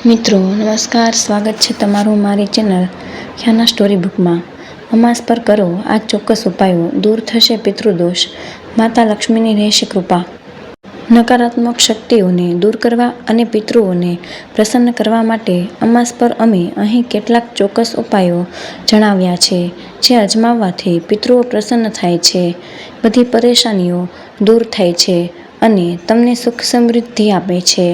મિત્રો નમસ્કાર, સ્વાગત છે તમારું મારી ચેનલ ખ્યાના સ્ટોરી બુકમાં. અમાસ પર કરો આ ચોક્કસ ઉપાયો, દૂર થશે પિતૃદોષ, માતા લક્ષ્મીની રહેશે કૃપા. નકારાત્મક શક્તિઓને દૂર કરવા અને પિતૃઓને પ્રસન્ન કરવા માટે અમાસ પર અમે અહીં કેટલાક ચોક્કસ ઉપાયો જણાવ્યા છે, જે અજમાવવાથી પિતૃઓ પ્રસન્ન થાય છે, બધી પરેશાનીઓ દૂર થાય છે અને તમને સુખ સમૃદ્ધિ આપે છે.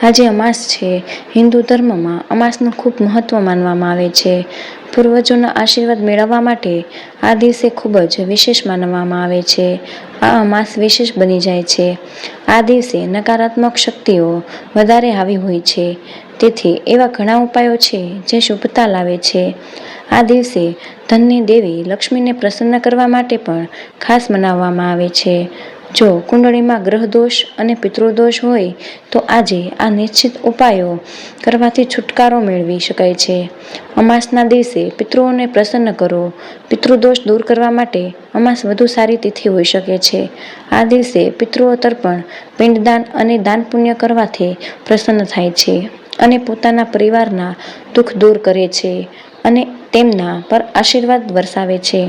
આજે અમાસ છે. હિન્દુ ધર્મમાં અમાસનું ખૂબ મહત્વ માનવામાં આવે છે. પૂર્વજોના આશીર્વાદ મેળવવા માટે આ દિવસે ખૂબ જ વિશેષ માનવામાં આવે છે. આ અમાસ વિશેષ બની જાય છે. આ દિવસે નકારાત્મક શક્તિઓ વધારે હાવી હોય છે. તેથી એવા ઘણા ઉપાયો છે જે શુભતા લાવે છે. આ દિવસે ધનની દેવી લક્ષ્મીને પ્રસન્ન કરવા માટે પણ ખાસ મનાવવામાં આવે છે. જો કુંડળીમાં ગ્રહ દોષ અને પિતૃદોષ હોય તો આજે આ નિશ્ચિત ઉપાયો કરવાથી છુટકારો મેળવી શકાય છે. અમાસના દિવસે પિતૃઓને પ્રસન્ન કરો. પિતૃદોષ દૂર કરવા માટે અમાસ વધુ સારી તિથિ હોઈ શકે છે. આ દિવસે પિતૃઓ તર્પણ, પિંડદાન અને દાન પુણ્ય કરવાથી પ્રસન્ન થાય છે અને પોતાના પરિવારના દુઃખ દૂર કરે છે અને તેમના પર આશીર્વાદ વરસાવે છે.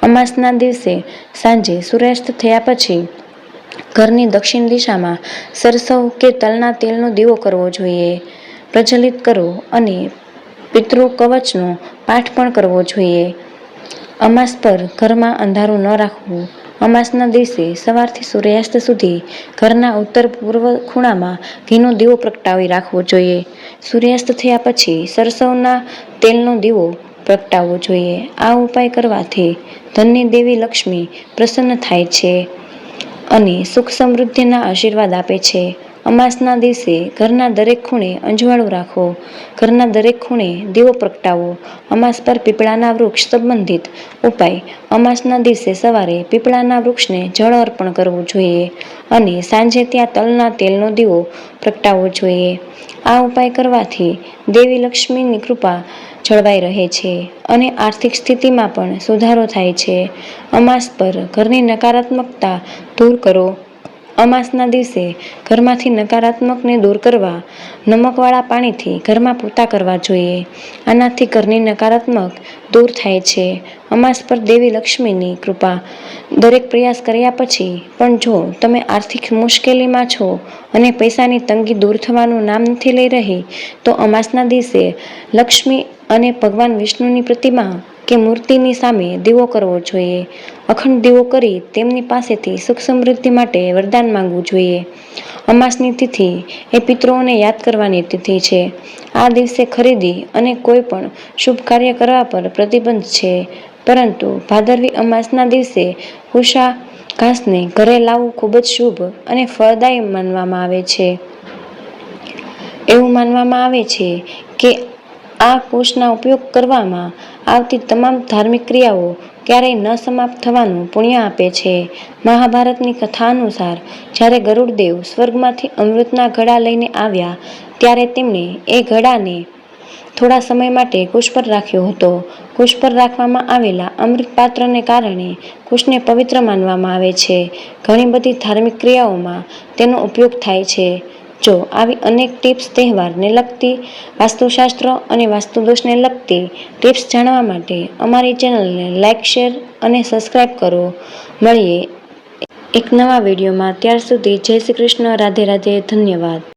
અમાસના દિવસે સાંજે સૂર્યાસ્ત થયા પછી ઘરની દક્ષિણ દિશામાં સરસવ કે તલના તેલનો દીવો કરવો જોઈએ, પ્રજ્વલિત કરો અને પિતૃ કવચનો પાઠ પણ કરવો જોઈએ. અમાસ પર ઘરમાં અંધારું ન રાખવું. અમાસના દિવસે સવારથી સૂર્યાસ્ત સુધી ઘરના ઉત્તર પૂર્વ ખૂણામાં ઘીનો દીવો પ્રગટાવી રાખવો જોઈએ. સૂર્યાસ્ત થયા પછી સરસવના તેલનો દીવો પ્રગટાવવો જોઈએ. આ ઉપાય કરવાથી ધનની દેવી લક્ષ્મી પ્રસન્ન થાય છે અને સુખ સમૃદ્ધિના આશીર્વાદ આપે છે. અમાસના દિવસે ઘરના દરેક ખૂણે અંજવાળું રાખો. ઘરના દરેક ખૂણે દીવો પ્રગટાવો. અમાસ પર પીપળાના વૃક્ષ સંબંધિત ઉપાય. અમાસના દિવસે સવારે પીપળાના વૃક્ષને જળ અર્પણ કરવું જોઈએ અને સાંજે ત્યાં તલના તેલનો દીવો પ્રગટાવવો જોઈએ. આ ઉપાય કરવાથી દેવી લક્ષ્મીની કૃપા જળવાઈ રહે છે અને આર્થિક સ્થિતિમાં પણ સુધારો થાય છે. અમાસ પર ઘરની નકારાત્મકતા દૂર કરો. અમાસના દિવસે ઘરમાંથી નકારાત્મકને દૂર કરવા નમકવાળા પાણીથી ઘરમાં પોતા કરવા જોઈએ. આનાથી ઘરની નકારાત્મક દૂર થાય છે. અમાસ પર દેવી લક્ષ્મીની કૃપા. દરેક પ્રયાસ કર્યા પછી પણ જો તમે આર્થિક મુશ્કેલીમાં છો અને પૈસાની તંગી દૂર થવાનું નામ નથી લઈ રહી, તો અમાસના દિવસે લક્ષ્મી અને ભગવાન વિષ્ણુની પ્રતિમા કે મૂર્તિની સામે દીવો કરવો જોઈએ. અખંડ દીવો કરી તેમની પાસેથી સુખ સમૃદ્ધિ માટે વરદાન માંગવું જોઈએ. અમાસની તિથિ એ પિતૃઓને યાદ કરવાની તિથિ છે. આ દિવસે ખરીદી અને કોઈ પણ શુભ કાર્ય કરવા પર પ્રતિબંધ છે, પરંતુ ભાદરવી અમાસના દિવસે પૂષા ઘાસને ઘરે લાવવું ખૂબ જ શુભ અને ફળદાયી માનવામાં આવે છે. એવું માનવામાં આવે છે કે આ કુશના ઉપયોગ કરવામાં આવતી તમામ ધાર્મિક ક્રિયાઓ ક્યારેય ન સમાપ્ત થવાનું પુણ્ય આપે છે. મહાભારતની કથા અનુસાર જ્યારે ગરુડદેવ સ્વર્ગમાંથી અમૃતના ઘડા લઈને આવ્યા ત્યારે તેમણે એ ઘડાને થોડા સમય માટે કુશ પર રાખ્યો હતો. કુશ પર રાખવામાં આવેલા અમૃત પાત્રને કારણે કુશને પવિત્ર માનવામાં આવે છે. ઘણી બધી ધાર્મિક ક્રિયાઓમાં તેનો ઉપયોગ થાય છે. જો આવી અનેક ટિપ્સ તહેવારને લગતી, વાસ્તુશાસ્ત્ર અને વાસ્તુદોષને લગતી ટિપ્સ જાણવા માટે અમારી ચેનલને લાઇક, શેર અને સબસ્ક્રાઇબ કરો. મળીએ એક નવા વિડીયોમાં. ત્યાર સુધી જય શ્રી કૃષ્ણ. રાધે રાધે. ધન્યવાદ.